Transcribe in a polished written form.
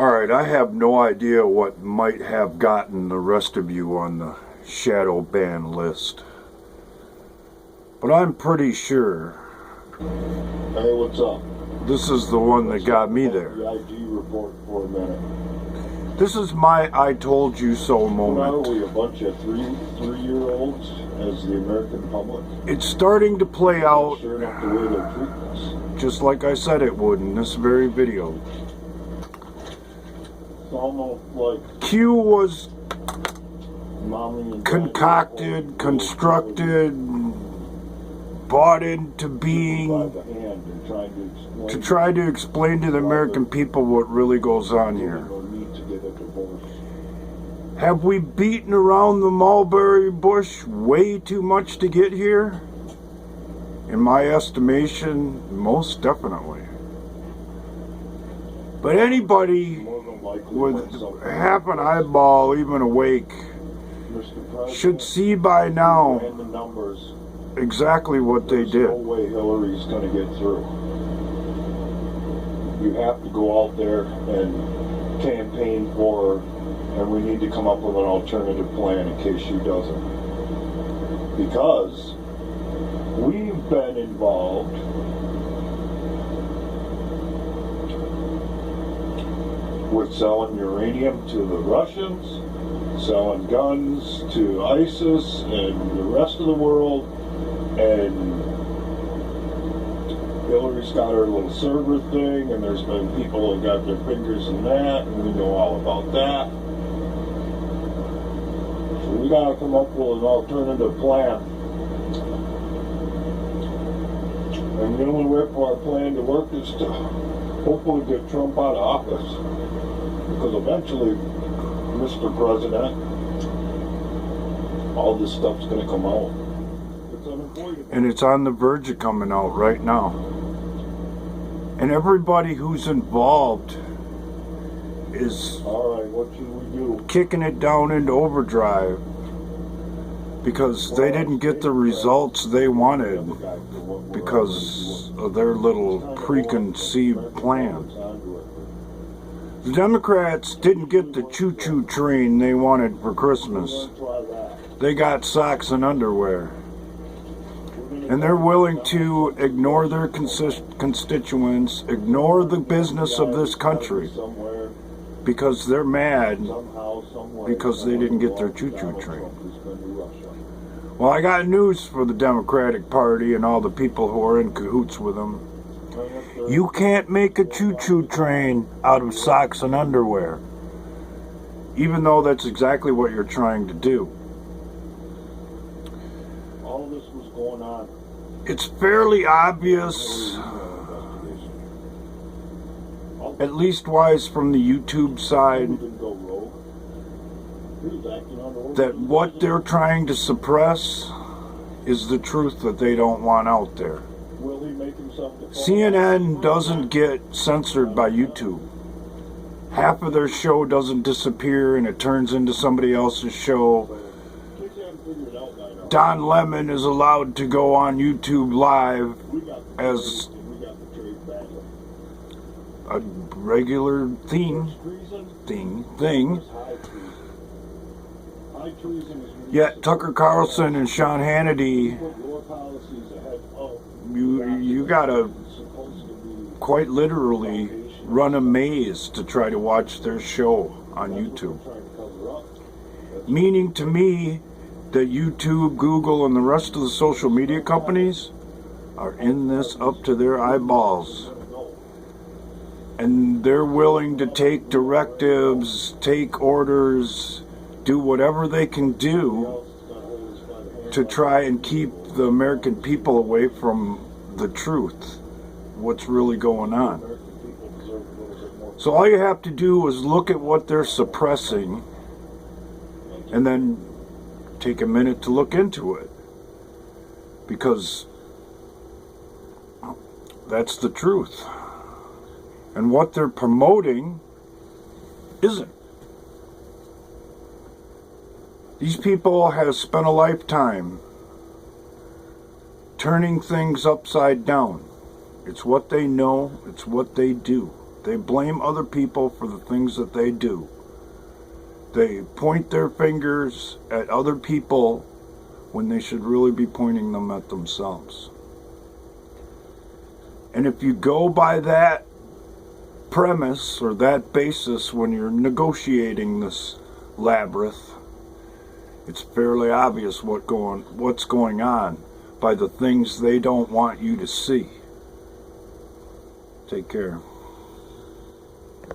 Alright, I have no idea what might have gotten the rest of you on the shadow ban list. But I'm pretty sure Hey, what's up? this is the one that got me there. The ID report for a minute. This is my I told you so What are moment. we, a bunch of three-year-olds as the American public? It's starting to play out Sure enough the way they're treating us. just like I said it would in this very video. It's almost like Q was mommy and daddy concocted, constructed, bought into by being the hand and trying to explain to try to explain to the American people what really goes on here. or need to get a divorce. Have we beaten around the mulberry bush way too much to get here? In my estimation, most definitely. But anybody More than likely with when something half an eyeball even awake Mr. President, should see by now ran the numbers. exactly what they There's no did. way Hillary's going to get through. You have to go out there and campaign for her, and we need to come up with an alternative plan in case she doesn't. Because we've been involved with selling uranium to the Russians, selling guns to ISIS and the rest of the world, and Hillary's got her little server thing, and there's been people who got their fingers in that, and we know all about that. So we gotta come up with an alternative plan. And the only way for our plan to work is to hopefully get Trump out of office. Because eventually, Mr. President, all this stuff's gonna come out. It's unavoidable. And it's on the verge of coming out right now. And everybody who's involved is Alright, what should we do? kicking it down into overdrive because they didn't get the results they wanted because of their little preconceived plan. The Democrats didn't get the choo-choo train they wanted for Christmas. They got socks and underwear. And they're willing to ignore their constituents, ignore the business of this country, because they're mad because they didn't get their choo-choo train. Well, I got news for the Democratic Party and all the people who are in cahoots with them. You can't make a choo-choo train out of socks and underwear, even though that's exactly what you're trying to do. All this was going on. It's fairly obvious, at least wise from the YouTube side, that what they're trying to suppress is the truth that they don't want out there. CNN doesn't get censored by YouTube. Half of their show doesn't disappear and it turns into somebody else's show. Don Lemon is allowed to go on YouTube Live as a regular thing. Yet Tucker Carlson and Sean Hannity, you gotta quite literally run a maze to try to watch their show on YouTube. Meaning to me that YouTube, Google, and the rest of the social media companies are in this up to their eyeballs. And they're willing to take directives, take orders, do whatever they can do to try and keep the American people away from the truth, what's really going on. So all you have to do is look at what they're suppressing and then take a minute to look into it, because that's the truth. And what they're promoting isn't. These people have spent a lifetime turning things upside down. It's what they know, it's what they do. They blame other people for the things that they do. They point their fingers at other people when they should really be pointing them at themselves. And if you go by that premise or that basis when you're negotiating this labyrinth, it's fairly obvious what's going on by the things they don't want you to see. Take care.